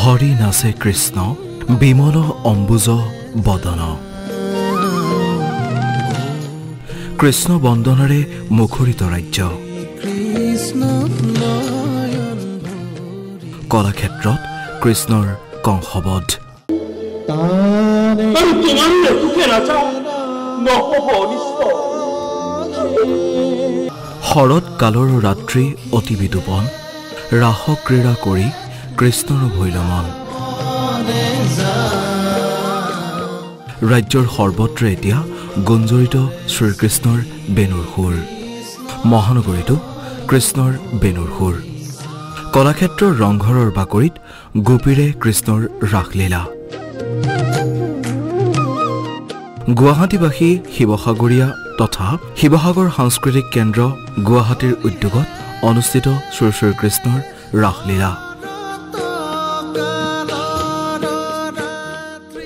হৰি নাচে কৃষ্ণ বিমল অম্বুজ বদন কৃষ্ণ বন্দনাৰে মুখৰিত ৰাজ্য কলাক্ষেত্ৰত কৃষ্ণৰ কংসবধ শৰৎ কালৰ ৰাত্ৰি অতি বিদুপন ৰাস ক্ৰীড়া কৰি কৃষ্ণৰ ভৈলমন ৰাজ্যৰ সৰ্বত্ৰে এতিয়া গুঞ্জৰিত শ্ৰীকৃষ্ণৰ বেনুৰ সুৰ মহানগৰীতো কৃষ্ণৰ বেনুৰ সুৰ কলাক্ষেত্ৰৰ ৰংঘৰৰ বাকৰিত গোপীৰে কৃষ্ণৰ ৰাসলীলা গুৱাহাটীবাসী শিৱসাগৰীয়া তথা শিৱসাগৰ সাংস্কৃতিক কেন্দ্ৰ গুৱাহাটীৰ উদ্যোগত অনুষ্ঠিত শ্ৰী শ্ৰীকৃষ্ণৰ ৰাসলীলা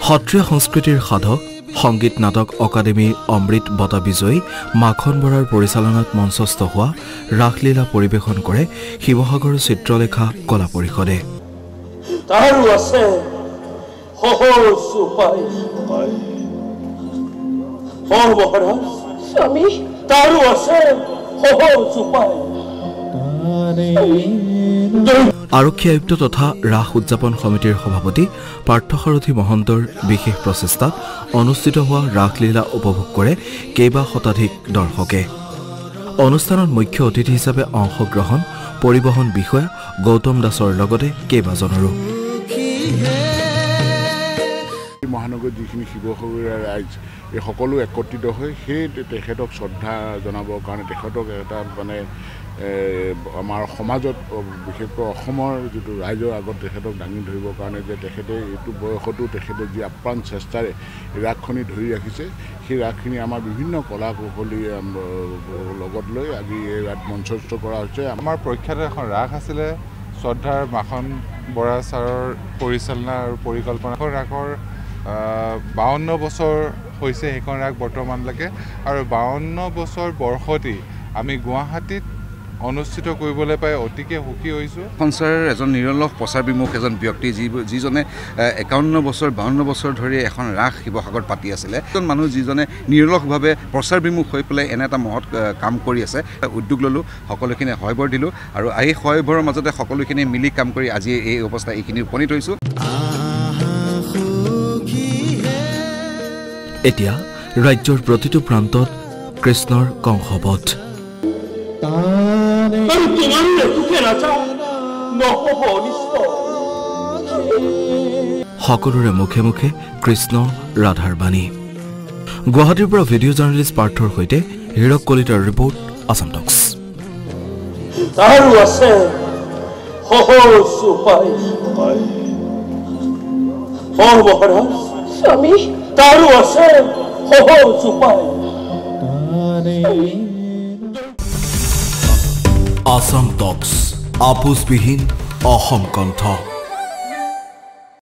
সত্ৰীয়া সংস্কৃতিৰ সাধক সংগীত নাটক অকাডেমী অমৃত বঁটা বিজয়ী মাখন বৰাৰ পৰিচালনাত মঞ্চস্থ হোৱা ৰাসলীলা পৰিৱেশন কৰে শিৱসাগৰ চিত্ৰলেখা কলা পৰিষদে আৰক্ষী আয়ুক্ত তথা ৰাস উদযাপন সমিতিৰ সভাপতি পাৰ্থসাৰথী মহন্তৰ বিশেষ প্ৰচেষ্টাত অনুষ্ঠিত হোৱা ৰাসলীলা উপভোগ কৰে কেইবা শতাধিক দৰ্শকে অনুষ্ঠানত মুখ্য অতিথি হিচাপে অংশগ্ৰহণ পৰিবহণ বিষয়া গৌতম দাসৰ লগতে কেইবাজনৰো মহানগৰ যিখিনি শিৱসাগৰীয়া ৰাইজ এই সকলো একত্ৰিত হৈ সেই তেখেতক শ্ৰদ্ধা জনাবৰ কাৰণে তেখেতক এটা মানে আমাৰ সমাজত বিশেষকৈ অসমৰ যিটো ৰাইজৰ আগত তেখেতক দাঙি ধৰিবৰ কাৰণে যে তেখেতে এইটো বয়সতো তেখেতে যি আপ্ৰাণ চেষ্টাৰে ৰাসখনি ধৰি ৰাখিছে সেই ৰাসখিনি আমাৰ বিভিন্ন কলা কৌশলী লগত লৈ আজি এই ৰাত মঞ্চস্থ কৰা হৈছে আমাৰ প্ৰখ্যাত এখন ৰাস আছিলে শ্ৰদ্ধাৰ মাখন বৰা ছাৰৰ পৰিচালনা আৰু পৰিকল্পনা ৰাসৰ 52 বছৰ হৈছে সেইখন ৰাস বৰ্তমানলৈকে আৰু 52 বছৰ বৰ্ষতি আমি গুৱাহাটীত অনুষ্ঠিত কৰিবলৈ পাই অতিকে সুখী হৈছোঁ সঞ্চাৰৰ এজন নিৰলস প্ৰচাৰ বিমুখ এজন ব্যক্তি যিজনে 51 বছৰ 52 বছৰ ধৰি এখন ৰাস শিৱসাগৰত পাতি আছিলে এজন মানুহ যিজনে নিৰলসভাৱে প্ৰচাৰ বিমুখ হৈ পেলাই এনে এটা মহৎ কাম কৰি আছে উদ্যোগ ল'লোঁ সকলোখিনি সহায়বৰ দিলোঁ আৰু এই সহায়বোৰৰ মাজতে সকলোখিনি মিলি কাম কৰি আজি এই অৱস্থা এইখিনি উপনীত হৈছোঁ এতিয়া ৰাজ্যৰ প্ৰতিটো প্ৰান্তত কৃষ্ণৰ কংসবধ সকলোৰে মুখে মুখে কৃষ্ণ ৰাধাৰ বাণী গুৱাহাটীৰ পৰা ভিডিঅ' জাৰ্নেলিষ্ট পাৰ্থৰ সৈতে হীৰক কলিতাৰ ৰিপৰ্ট আসাম টক্স আসাম টক্স আপোচবিহীন অসম কণ্ঠ